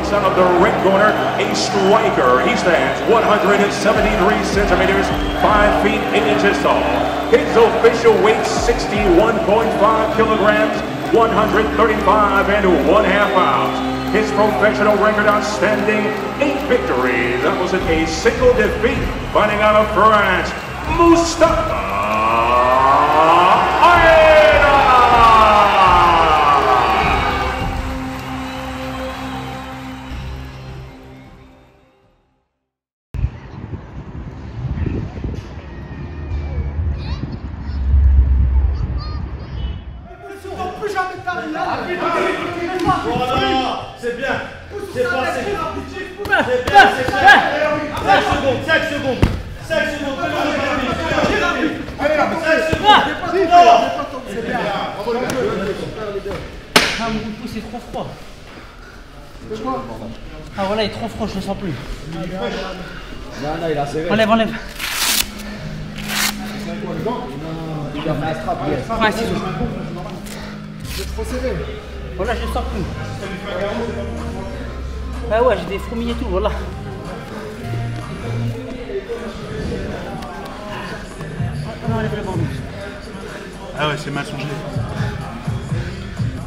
Son of the ring corner, a striker. He stands 173 centimeters, 5 feet 8 inches tall. His official weight 61.5 kilograms, 135 and 1/2 pounds. His professional record outstanding, 8 victories. That was a single defeat. Fighting out of France, Mustafa Aina. C'est bien, c'est pas, c'est bien, c'est bien, c'est bien. 5 secondes, 5 secondes, 5 secondes, allez là, 5 secondes, c'est bien. Ah, mon pouce est trop froid. Ah voilà, il est trop froid, je le sens plus. Non, il a serré. Enlève, enlève. Il a fait un strap, Prends un ciseau. c'est trop serré. Voilà, je le sens plus. Ah ouais, j'ai des fourmis et tout, voilà. Non, enlève le bandeau. Ah ouais, c'est mal songé.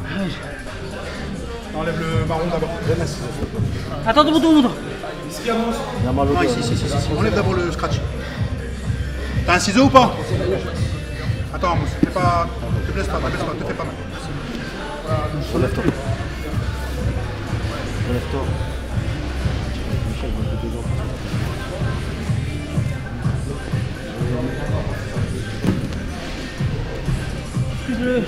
Ah ouais. Enlève le baron d'abord. Attends, demande. Il a mal au Non, dos. ici. Enlève d'abord le scratch. T'as un ciseau ou pas? Attends, Mousse, te blesse pas, te fais pas mal. Relève-toi. Relève-toi. Michel, il va te dedans. Plus bleu.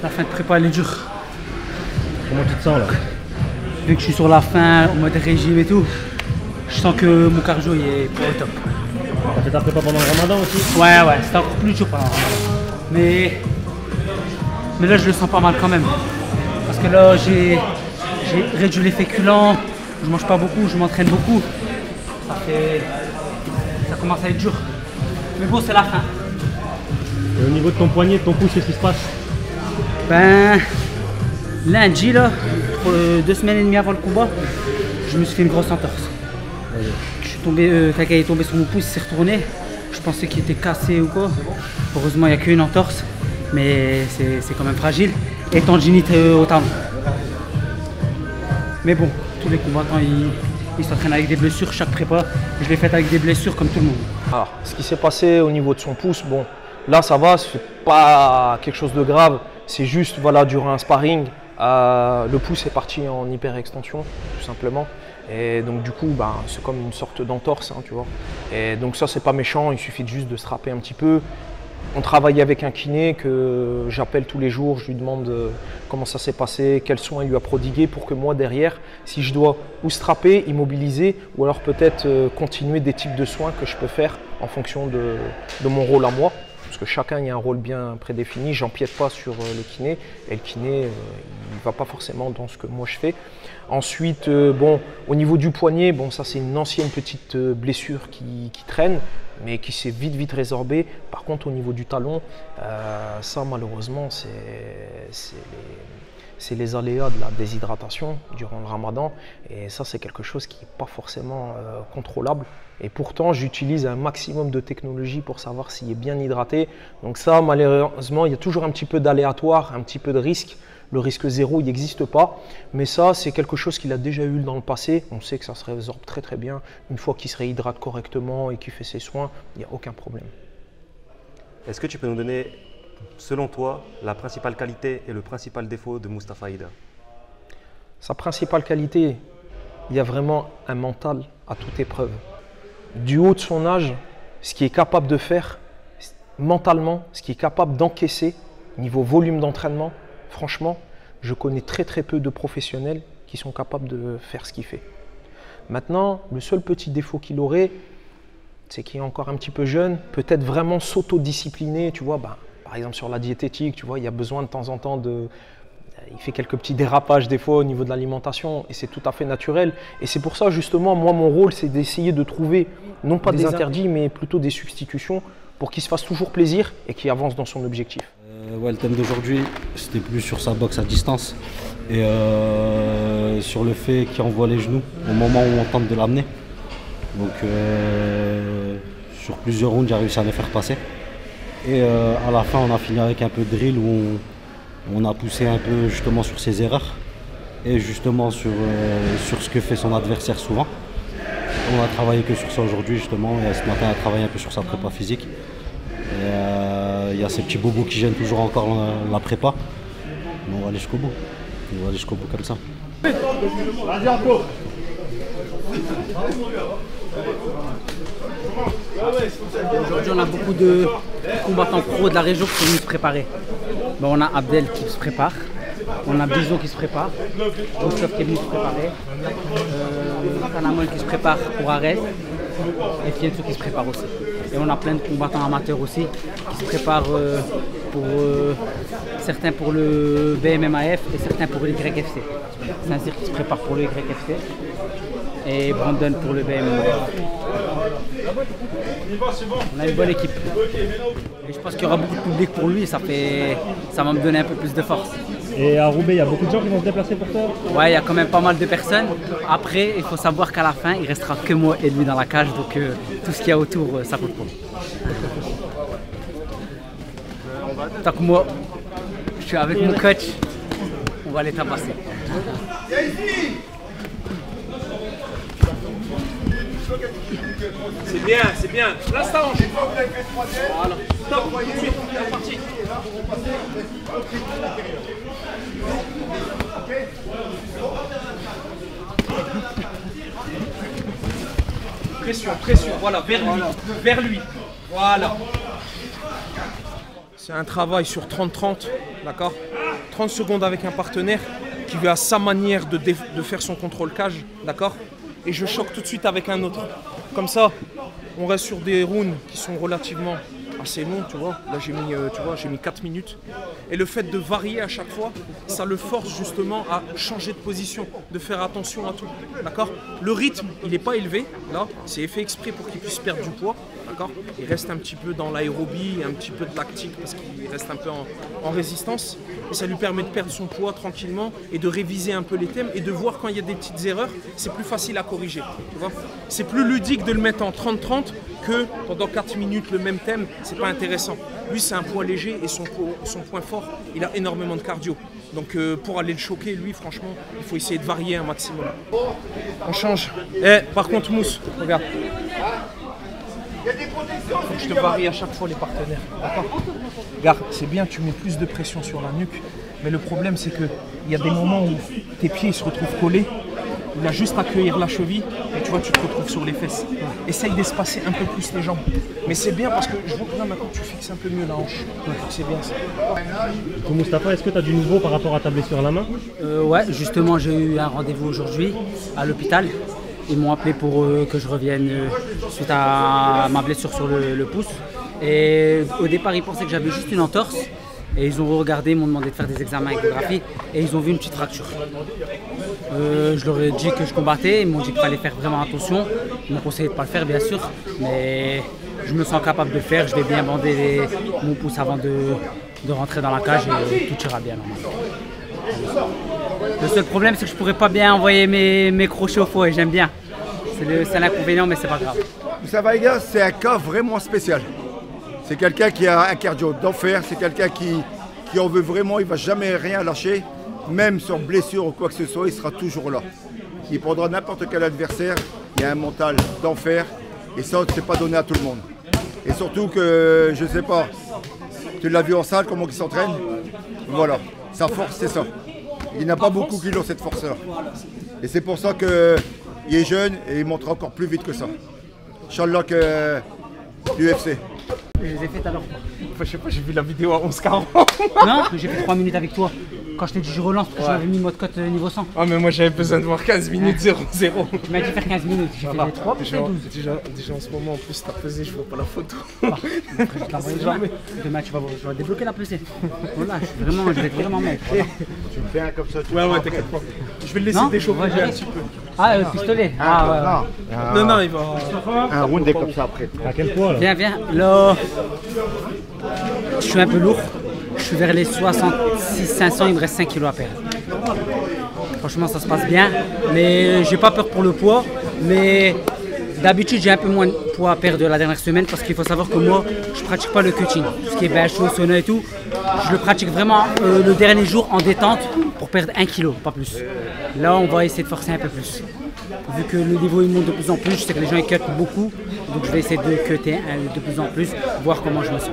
La fin de prépa, elle est dure. Comment tu te sens là? Vu que je suis sur la fin, en mode régime et tout, je sens que mon cardio il est pas au top. T'as fait ta prépa pendant le ramadan aussi? Ouais, c'était encore plus dur pendant le ramadan. Mais là, je le sens pas mal quand même. Parce que là, j'ai réduit les féculents, je mange pas beaucoup, je m'entraîne beaucoup. Ça commence à être dur. Mais bon, c'est la fin. Et au niveau de ton poignet, de ton pouce, qu'est-ce qui se passe? Ben, lundi, là, 2 semaines et demie avant le combat, je me suis fait une grosse entorse. Je suis tombé, quelqu'un est tombé sur mon pouce, il s'est retourné. Je pensais qu'il était cassé ou quoi. Heureusement, il n'y a qu'une entorse, mais c'est quand même fragile. Et tendinite au talon. Mais bon, tous les combattants, ils s'entraînent avec des blessures. Chaque prépa, je l'ai faite avec des blessures comme tout le monde. Alors, ce qui s'est passé au niveau de son pouce, bon, là ça va, c'est pas quelque chose de grave. C'est juste, voilà, durant un sparring, le pouce est parti en hyperextension, tout simplement. Et donc du coup, ben, c'est comme une sorte d'entorse, hein, tu vois. Et donc ça, c'est pas méchant, il suffit juste de se râper un petit peu. On travaille avec un kiné que j'appelle tous les jours, je lui demande comment ça s'est passé, quels soins il lui a prodigués pour que moi derrière, si je dois ou strapper, immobiliser ou alors peut-être continuer des types de soins que je peux faire en fonction de mon rôle à moi. Parce que chacun y a un rôle bien prédéfini, j'empiète pas sur le kiné et le kiné il ne va pas forcément dans ce que moi je fais. Ensuite, bon, au niveau du poignet, bon, ça c'est une ancienne petite blessure qui traîne, mais qui s'est vite résorbée. Par contre, au niveau du talon, ça malheureusement c'est les aléas de la déshydratation durant le ramadan. Et ça, c'est quelque chose qui n'est pas forcément contrôlable. Et pourtant, j'utilise un maximum de technologie pour savoir s'il est bien hydraté. Donc ça, malheureusement, il y a toujours un petit peu d'aléatoire, un petit peu de risque. Le risque zéro, il n'existe pas. Mais ça, c'est quelque chose qu'il a déjà eu dans le passé. On sait que ça se résorbe très bien. Une fois qu'il se réhydrate correctement et qu'il fait ses soins, il n'y a aucun problème. Est-ce que tu peux nous donner selon toi, la principale qualité et le principal défaut de Mustapha Haïdar? Sa principale qualité, il y a vraiment un mental à toute épreuve. Du haut de son âge, ce qu'il est capable de faire, mentalement, ce qu'il est capable d'encaisser, niveau volume d'entraînement, franchement, je connais très peu de professionnels qui sont capables de faire ce qu'il fait. Maintenant, le seul petit défaut qu'il aurait, c'est qu'il est encore un petit peu jeune, peut-être vraiment s'autodiscipliner, tu vois, par exemple sur la diététique, tu vois, il y a besoin de temps en temps de... Il fait quelques petits dérapages des fois au niveau de l'alimentation et c'est tout à fait naturel. Et c'est pour ça justement, moi mon rôle c'est d'essayer de trouver, non pas des interdits, mais plutôt des substitutions pour qu'il se fasse toujours plaisir et qu'il avance dans son objectif. Ouais, le thème d'aujourd'hui, c'était plus sur sa boxe à distance et sur le fait qu'il envoie les genoux au moment où on tente de l'amener. Donc sur plusieurs rounds, j'ai réussi à les faire passer. Et à la fin, on a fini avec un peu de drill où on a poussé un peu justement sur ses erreurs et justement sur ce que fait son adversaire souvent. On a travaillé que sur ça aujourd'hui justement et ce matin on a travaillé un peu sur sa prépa physique. Il y a ces petits bobos qui gênent toujours encore la prépa. Mais on va aller jusqu'au bout. On va aller jusqu'au bout comme ça. Aujourd'hui, on a beaucoup de combattants pros de la région qui sont venus se préparer. Ben, on a Abdel qui se prépare, on a Bizo qui se prépare, Youssef qui est venu se préparer, Kanamol qui se prépare pour Arès et Fienzo qui se prépare aussi. Et on a plein de combattants amateurs aussi qui se préparent certains pour le BMMAF et certains pour le YFC. Saint-Cyr qui se prépare pour le YFC et Brandon pour le BMMAF. On a une bonne équipe. Et je pense qu'il y aura beaucoup de public pour lui et ça va me donner un peu plus de force. Et à Roubaix, il y a beaucoup de gens qui vont se déplacer pour toi? Ouais, il y a quand même pas mal de personnes. Après, il faut savoir qu'à la fin, il restera que moi et lui dans la cage, donc tout ce qu'il y a autour, ça compte pas. Tant que moi, je suis avec mon coach, on va les tabasser. C'est bien, c'est bien. Là, ça hanche. Voilà. Stop, c'est parti. Pression, pression, voilà, vers lui. Voilà. C'est un travail sur 30-30, d'accord? 30 secondes avec un partenaire qui veut à sa manière de faire son contrôle cage, d'accord? Et je choque tout de suite avec un autre. Comme ça, on reste sur des rounds qui sont relativement assez longs, tu vois. Là, j'ai mis 4 minutes. Et le fait de varier à chaque fois, ça le force justement à changer de position, de faire attention à tout, d'accord? Le rythme, il n'est pas élevé, là. C'est fait exprès pour qu'il puisse perdre du poids, d'accord? Il reste un petit peu dans l'aérobie, un petit peu de lactique parce qu'il reste un peu en résistance. Et ça lui permet de perdre son poids tranquillement et de réviser un peu les thèmes et de voir quand il y a des petites erreurs, c'est plus facile à corriger, tu vois. C'est plus ludique de le mettre en 30-30 que pendant 4 minutes le même thème, c'est pas intéressant. Lui, c'est un poids léger et son point fort, il a énormément de cardio. Donc pour aller le choquer, lui, franchement, il faut essayer de varier un maximum. On change. Par contre, Mousse, regarde. Je te varie à chaque fois les partenaires. Regarde, c'est bien, tu mets plus de pression sur la nuque, mais le problème c'est qu'il y a des moments où tes pieds se retrouvent collés, il a juste à accueillir la cheville et tu vois, tu te retrouves sur les fesses. Essaye d'espacer un peu plus les jambes. Mais c'est bien parce que je vois que là maintenant tu fixes un peu mieux la hanche. C'est bien ça. Mustapha, est-ce que tu as du nouveau par rapport à ta blessure à la main? Ouais, justement, j'ai eu un rendez-vous aujourd'hui à l'hôpital. Ils m'ont appelé pour que je revienne suite à ma blessure sur le pouce. Et au départ, ils pensaient que j'avais juste une entorse. Et ils ont regardé, ils m'ont demandé de faire des examens échographiques et ils ont vu une petite fracture. Je leur ai dit que je combattais, ils m'ont dit qu'il fallait faire vraiment attention. Ils m'ont conseillé de ne pas le faire, bien sûr. Mais je me sens capable de le faire. Je vais bien bander mon pouce avant de rentrer dans la cage et tout ira bien normalement. Le seul problème, c'est que je pourrais pas bien envoyer mes crochets au faux et j'aime bien. C'est l'inconvénient, mais c'est pas grave. Mustapha Haïdar, c'est un cas vraiment spécial. C'est quelqu'un qui a un cardio d'enfer, c'est quelqu'un qui en veut vraiment, il ne va jamais rien lâcher. Même sur blessure ou quoi que ce soit, il sera toujours là. Il prendra n'importe quel adversaire, il a un mental d'enfer et ça, c'est pas donné à tout le monde. Et surtout que, je sais pas, Tu l'as vu en salle, comment il s'entraîne. Voilà, sa force, c'est ça. Il n'y en a pas beaucoup qui ont cette force-là. Et c'est pour ça qu'il est jeune et il montre encore plus vite que ça. Inch'Allah que l'UFC. Je les ai fait tout à l'heure. Je sais pas, j'ai vu la vidéo à 11h40. Non, j'ai fait 3 minutes avec toi. Quand je t'ai dit je relance, parce que j'avais mis mode cote niveau 100. Ah, mais moi j'avais besoin de voir 15 minutes 0-0. Tu m'as dit faire 15 minutes, j'ai fait les 3 puis 12. Déjà en ce moment, en plus, t'as pesé, je vois pas la photo. Jamais. Demain, tu vas débloquer la pesée. Voilà, je vais être vraiment mec. Voilà. Tu me fais un comme ça. Ouais, t'inquiète pas. Je vais le laisser déchauffer un petit peu. Ah, le pistolet. Ah, ouais. Non, il va. Un round comme ça après. À quel poids là? Viens. Là, je suis un peu lourd. Je suis vers les 66-500, il me reste 5 kilos à perdre. Franchement, ça se passe bien. Mais j'ai pas peur pour le poids. Mais d'habitude, j'ai un peu moins de poids à perdre la dernière semaine parce qu'il faut savoir que moi, je pratique pas le cutting. Tout ce qui est BHO, sauna et tout, je le pratique vraiment le dernier jour en détente pour perdre 1 kilo, pas plus. Là, on va essayer de forcer un peu plus. Vu que le niveau il monte de plus en plus, je sais que les gens ils cutent beaucoup. Donc je vais essayer de cutter de plus en plus, voir comment je me sens.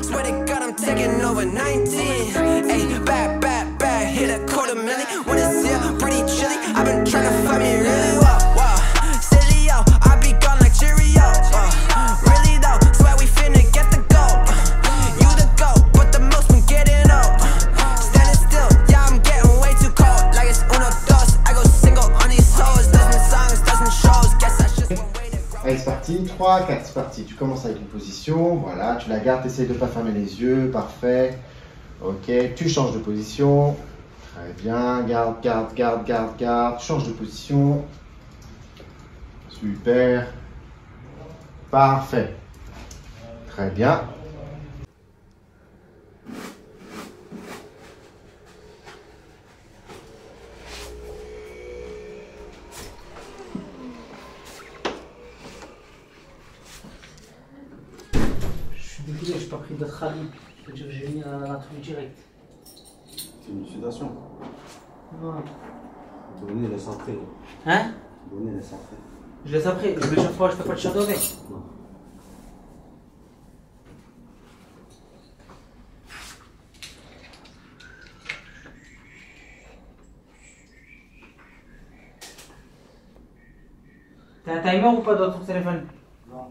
Swear to God, I'm taking over 19. Hey, bad, hit a $250,000 when it's here, pretty chilly. I've been trying to find me really wow. Silly, yo, I be gone like Cheerio. Really though, swear we finna get the gold. You the GOAT, but the most been getting old. Standing still, yeah, I'm getting way too cold. Like it's uno, dos, I go single on these hoes. Dozen songs, dozen shows, guess I should wait. Allez, c'est parti, 3, 4, c'est parti. Tu commences avec une position, voilà, tu la gardes, essaye de ne pas fermer les yeux, parfait. Ok, tu changes de position. Très bien, garde. Change de position. Super. Parfait. Très bien. Désolé, j'ai pas pris d'autres rallye. J'ai mis un truc direct. C'est une sudation. Non. Donnez, laisse entrer. Hein? Donnez, laisse entrer. Je laisse après. Je fais pas de shadow avec. Non. T'as un timer ou pas dans ton téléphone? Non.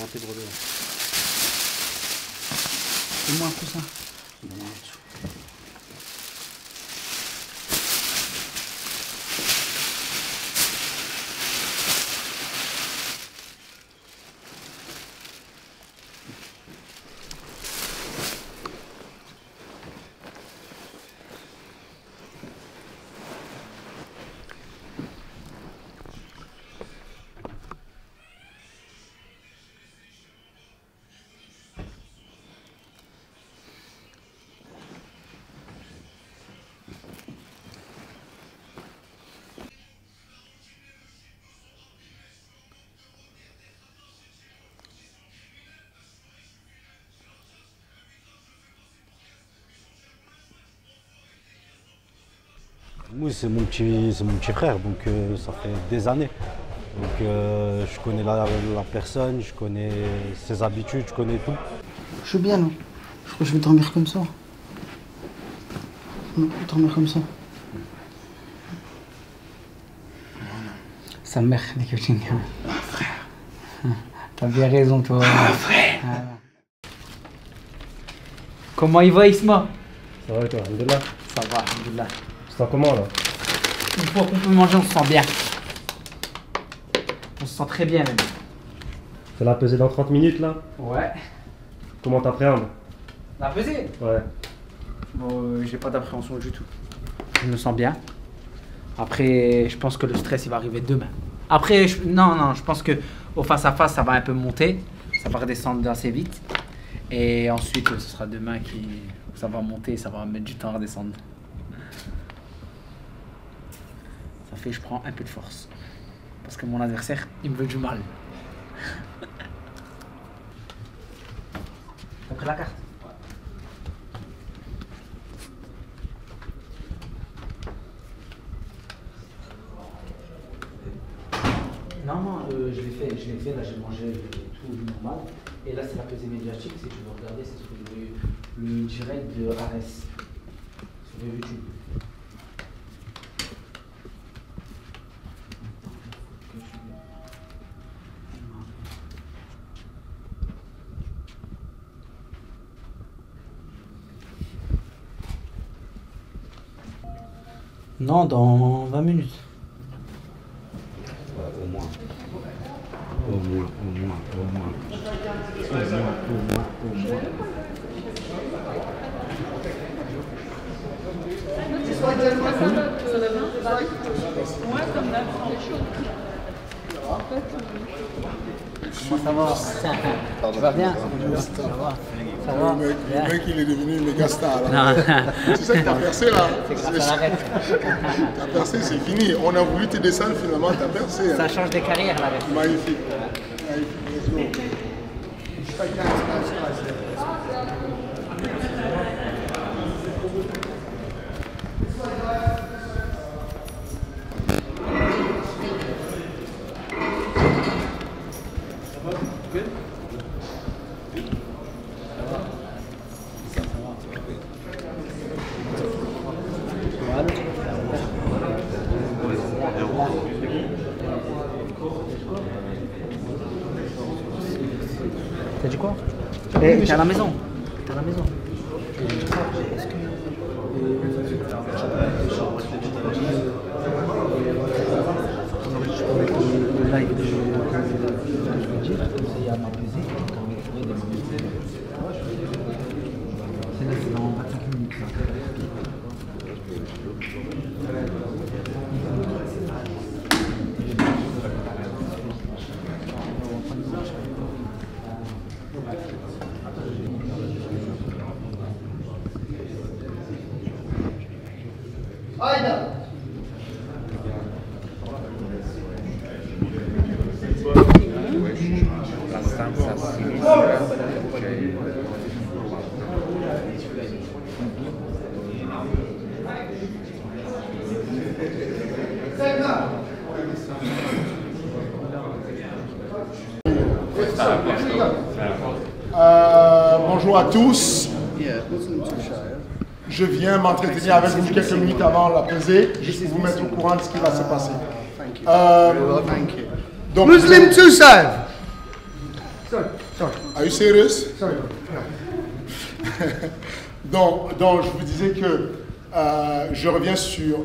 Intègre dedans. Fais-moi un coussin. Oui, c'est mon petit frère, donc ça fait des années. Donc je connais la personne, je connais ses habitudes, je connais tout. Je suis bien là. Je crois que je vais dormir comme ça. Je vais dormir comme ça. Sa mère, les coachings. Ah frère. T'as bien raison toi. Ah frère. Ah. Comment il va Isma? Ça va et toi, alhamdoulilah? Ça va, alhamdoulilah. Tu te sens comment là? Une fois qu'on peut manger, on se sent bien. On se sent très bien même. C'est la pesée dans 30 minutes là? Ouais. Comment t'appréhendes? La pesée? Ouais. Bon, j'ai pas d'appréhension du tout. Je me sens bien. Après, je pense que le stress, il va arriver demain. Après, non, je pense que au face-à-face, ça va un peu monter. Ça va redescendre assez vite. Et ensuite, ce sera demain où ça va monter, ça va mettre du temps à redescendre. Ça fait que je prends un peu de force. Parce que mon adversaire, il me veut du mal. T'as pris la carte? Non, je l'ai fait, là j'ai mangé tout normal. Et là c'est la pesée médiatique, si tu veux regarder, c'est sur le direct de Arès. Sur YouTube. Non, dans 20 minutes. Au moins. Comment ça va? Tu vas bien? Ça va? Ça va? Le mec, il est devenu méga star. Non. Tu sais que t'as percé là. C'est grâce à l'arrêt. T'as percé, c'est fini. On a voulu te descendre, finalement, t'as percé. Ça change de carrière l'arrêt. Magnifique. Let's go. T'as dit quoi? T'es à la maison. T'es à la maison. Le live de je veux dire, c'est à ma pesée, quand il faudrait des minutes. C'est là, c'est dans 25 minutes. Bonjour à tous. Je viens m'entretenir avec vous quelques minutes avant la pesée, juste pour vous mettre au courant de ce qui va se passer. Donc, Muslim Tusav. Are you serious? donc, je vous disais que je reviens sur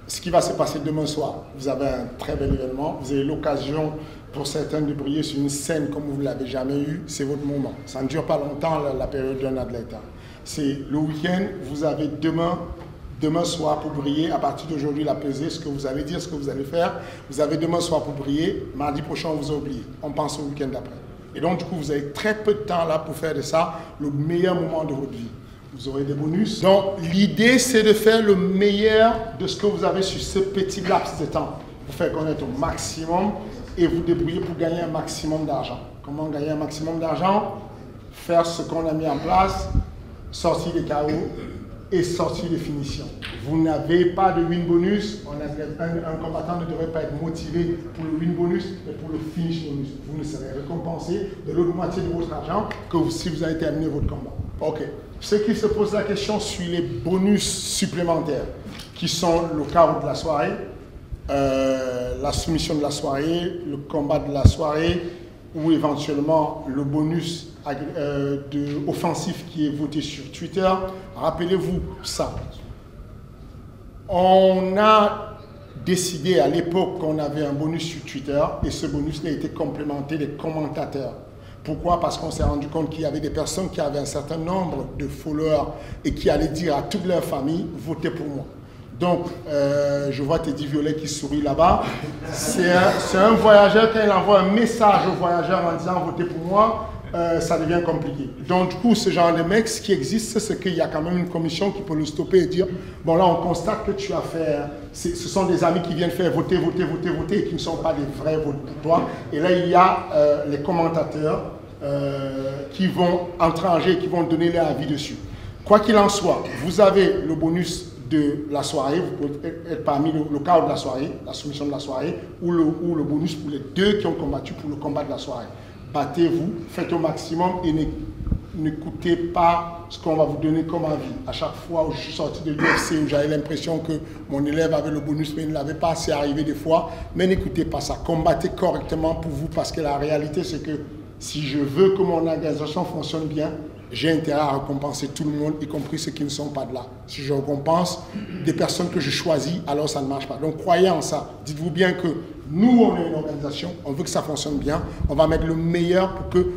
ce qui va se passer demain soir. Vous avez un très bel événement. Vous avez l'occasion pour certains de briller sur une scène comme vous ne l'avez jamais eu. C'est votre moment. Ça ne dure pas longtemps la période d'un athlète. C'est le week-end. Vous avez demain soir pour briller. À partir d'aujourd'hui, la pesée, ce que vous allez dire, ce que vous allez faire. Vous avez demain soir pour briller. Mardi prochain, on vous a oublié. On pense au week-end d'après. Et donc, du coup, vous avez très peu de temps là pour faire de ça le meilleur moment de votre vie. Vous aurez des bonus. Donc, l'idée, c'est de faire le meilleur de ce que vous avez sur ce petit laps de temps. Vous faire connaître au maximum et vous débrouiller pour gagner un maximum d'argent. Comment gagner un maximum d'argent? Faire ce qu'on a mis en place, sortir des KO, et sortie de finition. Vous n'avez pas de win bonus. Un combattant ne devrait pas être motivé pour le win bonus, mais pour le finish bonus. Vous ne serez récompensé de l'autre moitié de votre argent que si vous avez terminé votre combat. Ok. Ceux qui se posent la question sur les bonus supplémentaires, qui sont le KO de la soirée, la soumission de la soirée, le combat de la soirée, ou éventuellement le bonus offensif qui est voté sur Twitter. Rappelez-vous ça. On a décidé à l'époque qu'on avait un bonus sur Twitter et ce bonus a été complémenté des commentateurs. Pourquoi? Parce qu'on s'est rendu compte qu'il y avait des personnes qui avaient un certain nombre de followers et qui allaient dire à toute leur famille, votez pour moi. Donc, je vois Teddy Violet qui sourit là-bas. C'est un voyageur, quand il envoie un message au voyageur en disant votez pour moi, ça devient compliqué. Donc, du coup, ce genre de mec, ce qui existe, c'est qu'il y a quand même une commission qui peut le stopper et dire bon, là, on constate que tu as fait. Ce sont des amis qui viennent faire voter, voter, voter, voter et qui ne sont pas des vrais votes pour toi. Et là, il y a les commentateurs qui vont entranger, qui vont donner leur avis dessus. Quoi qu'il en soit, vous avez le bonus de la soirée, vous pouvez être parmi le KO de la soirée, la soumission de la soirée, ou le bonus pour les deux qui ont combattu pour le combat de la soirée. Battez-vous, faites au maximum et n'écoutez pas ce qu'on va vous donner comme avis. À chaque fois où je suis sorti de l'UFC, où j'avais l'impression que mon élève avait le bonus mais il ne l'avait pas, c'est arrivé des fois, mais n'écoutez pas ça. Combattez correctement pour vous parce que la réalité c'est que si je veux que mon organisation fonctionne bien, j'ai intérêt à récompenser tout le monde, y compris ceux qui ne sont pas de là. Si je récompense des personnes que je choisis, alors ça ne marche pas. Donc croyez en ça. Dites-vous bien que nous, on est une organisation, on veut que ça fonctionne bien, on va mettre le meilleur pour que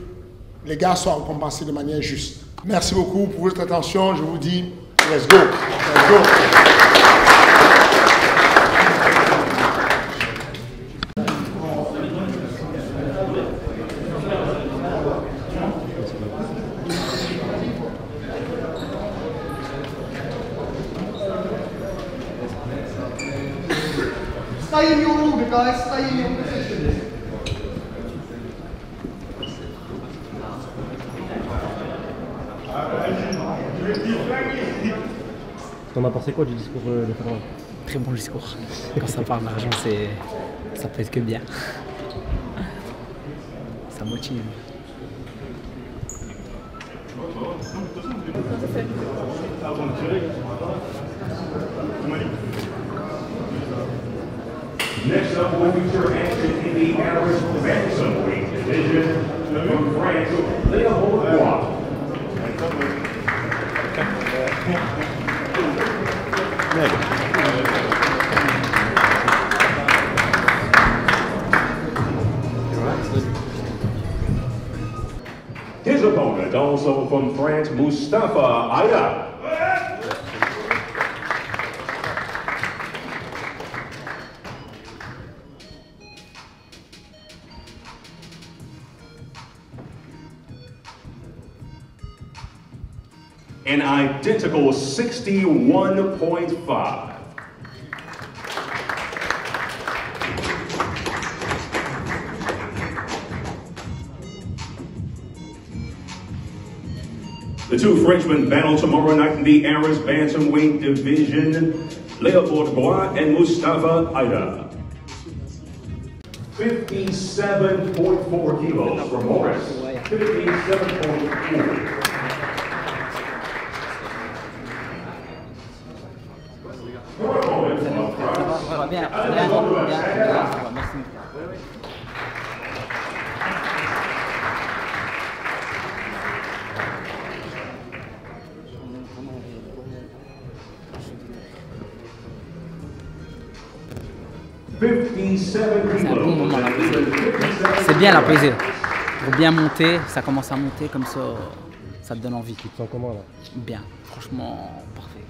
les gars soient récompensés de manière juste. Merci beaucoup pour votre attention. Je vous dis, let's go. Let's go. Stay in your order, guys. Stay in your position. T'en as pensé quoi du discours de Fedorov? Très bon discours. Quand ça parle d'argent, ça peut être que bien. Ça motive. Next up, we'll feature action in the Irish bantamweight division from France, Léopold Bois. His opponent, also from France, Mustafa Aida. An identical 61.5. The two Frenchmen battle tomorrow night in the Irish bantamweight division. Léopold Bois and Mustafa Aida. 57.4 kilos for Morris. 57.4. Bien. Merci. C'est un bon moment la pesée. C'est bien la pesée. Pour bien monter, ça commence à monter comme ça te donne envie. Tu te sens comment là? Bien, franchement parfait.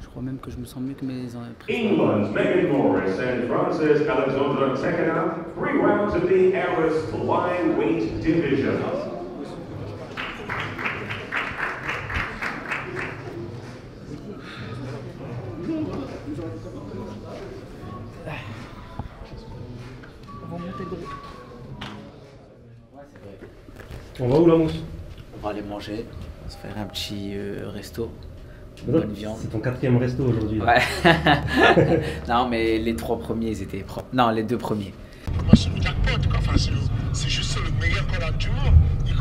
Je crois même que je me sens mieux que mes England's Megan Morris and Frances Alexandra Tekena, 3 rounds of the Irish flyweight division. On va où la mousse? On va aller manger, on va se faire un petit resto. bonne viande. C'est ton 4e resto aujourd'hui. Ouais. Non, mais les 3 premiers, ils étaient propres. Non, les 2 premiers. Moi, c'est le jackpot, quoi. Enfin, c'est juste le meilleur collab du monde.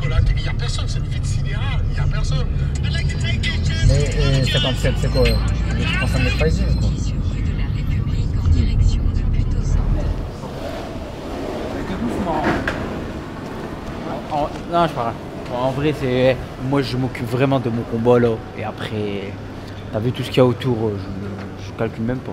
Il n'y a personne, c'est le vide sidéral, il n'y a personne. Et 57, c'est quoi? Je pense à mettre Pfizer, quoi. Non, je parle. En vrai, c'est. Moi, je m'occupe vraiment de mon combat là. Et après, t'as vu tout ce qu'il y a autour, je calcule même pas.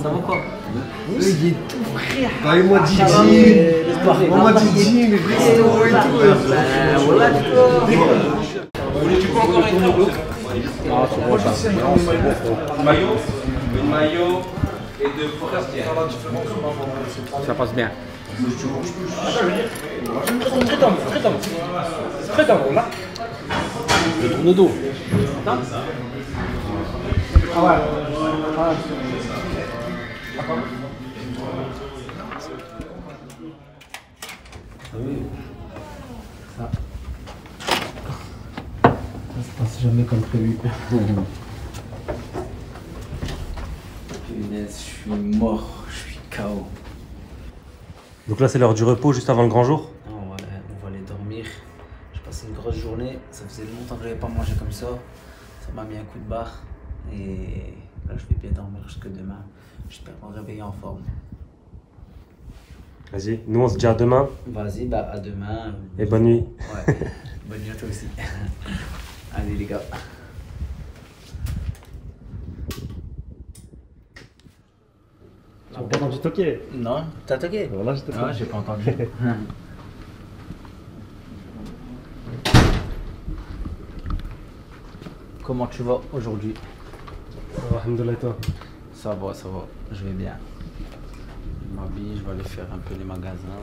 Ça va quoi? Il est tout frère. Parlez-moi Didi. Moi Didi, les restos et tout. Voilà, tu peux encore être là? Non, c'est bon, ça. Maillot, une maillot et de forestière. Ça passe bien. Très tendre, là. Le tourne dos. Ah ouais. Ça. Ça se passe jamais comme prévu. Punaise, je suis mort, je suis KO. Donc là, c'est l'heure du repos juste avant le grand jour. On va aller dormir. J'ai passé une grosse journée. Ça faisait longtemps que j'avais pas mangé comme ça. Ça m'a mis un coup de barre. Et là, je vais bien dormir jusque demain. J'espère me réveiller en forme. Vas-y, nous on se dit à demain. Vas-y, bah à demain. Et bonne nuit. Ouais, bonne nuit à toi aussi. Allez les gars. Tu m'as pas entendu toquer? Non, t'as toqué? Voilà, je t'ai Ah, j'ai pas entendu. Comment tu vas aujourd'hui? Alhamdoulilah, toi? Ça va, je vais bien. Je m'habille, je vais aller faire un peu les magasins.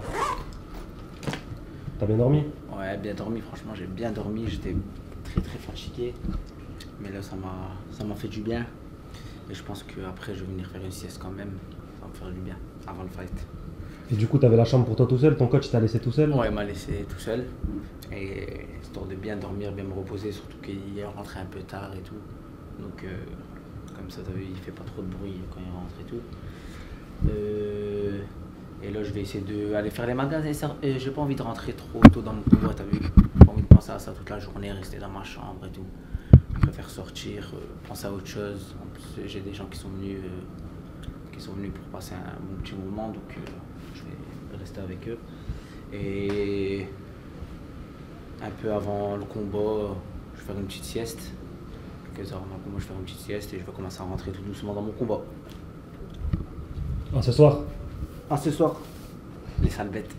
T'as bien dormi? Ouais, bien dormi, franchement j'ai bien dormi, j'étais très fatigué. Mais là ça m'a fait du bien. Et je pense qu'après je vais venir faire une sieste quand même. Ça va me faire du bien, avant le fight. Et du coup, t'avais la chambre pour toi tout seul? Ton coach t'a laissé tout seul? Ouais, il m'a laissé tout seul. Et histoire de bien dormir, bien me reposer, surtout qu'il est rentré un peu tard et tout. Donc comme ça, t'as vu, il fait pas trop de bruit quand il rentre et tout. Et là, je vais essayer d'aller faire les magasins. J'ai pas envie de rentrer trop tôt dans mon combat, t'as vu. J'ai pas envie de penser à ça toute la journée, rester dans ma chambre et tout. Je préfère sortir, penser à autre chose. En plus, j'ai des gens qui sont venus pour passer un bon petit moment, donc je vais rester avec eux. Et un peu avant le combat, je vais faire une petite sieste. Quelques heures avant le combat, je vais faire une petite sieste et je vais commencer à rentrer tout doucement dans mon combat. Ah, ce soir? Ah, ce soir. Les sales bêtes.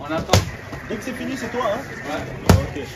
On attend. Dès que c'est fini, c'est toi, hein? Ouais. Ok.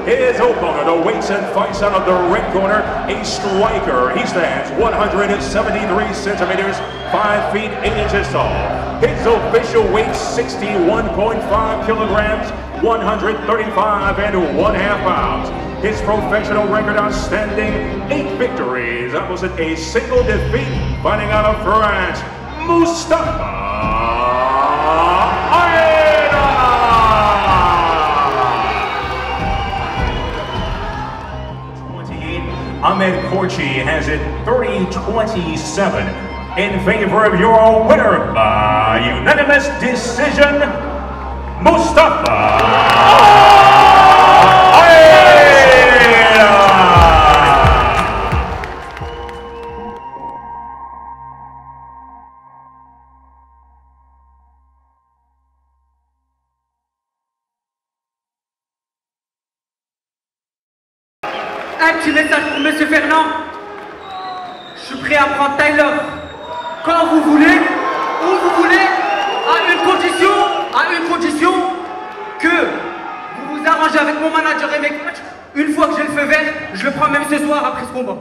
His opponent awaits and fights out of the red corner, a striker. He stands 173 centimeters, 5 feet 8 inches tall. His official weight 61.5 kilograms, 135.5 pounds. His professional record outstanding, 8 victories, opposite a single defeat, fighting out of France, Mustafa. Ahmed Korchi has it 30-27 in favor of your winner by unanimous decision, Mustafa. Un petit message pour Monsieur Fernand. Je suis prêt à prendre Tyler quand vous voulez, où vous voulez, à une condition que vous vous arrangez avec mon manager et mes coachs. Une fois que j'ai le feu vert, je le prends même ce soir après ce combat.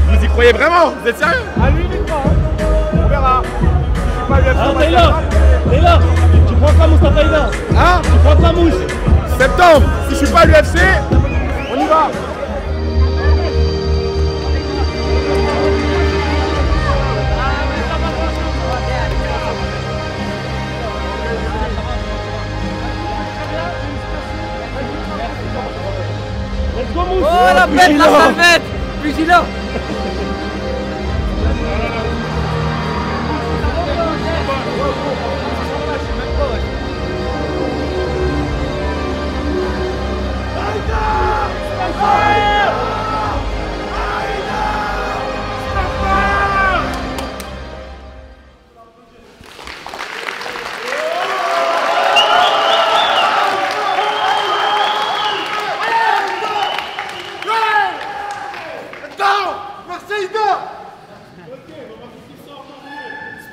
Vous y croyez vraiment? Vous êtes sérieux? À lui uniquement. On verra. Je suis pas UFC. Taylor, tu prends quoi Mustafa Ida? Hein? Tu prends quoi Mousse? Septembre, si je suis pas à l'UFC, on y va. Let's go Mousse. Oh la bête, la salvette. Vigilant.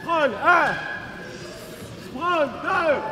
Sprawl, 1. Sprawl, 2.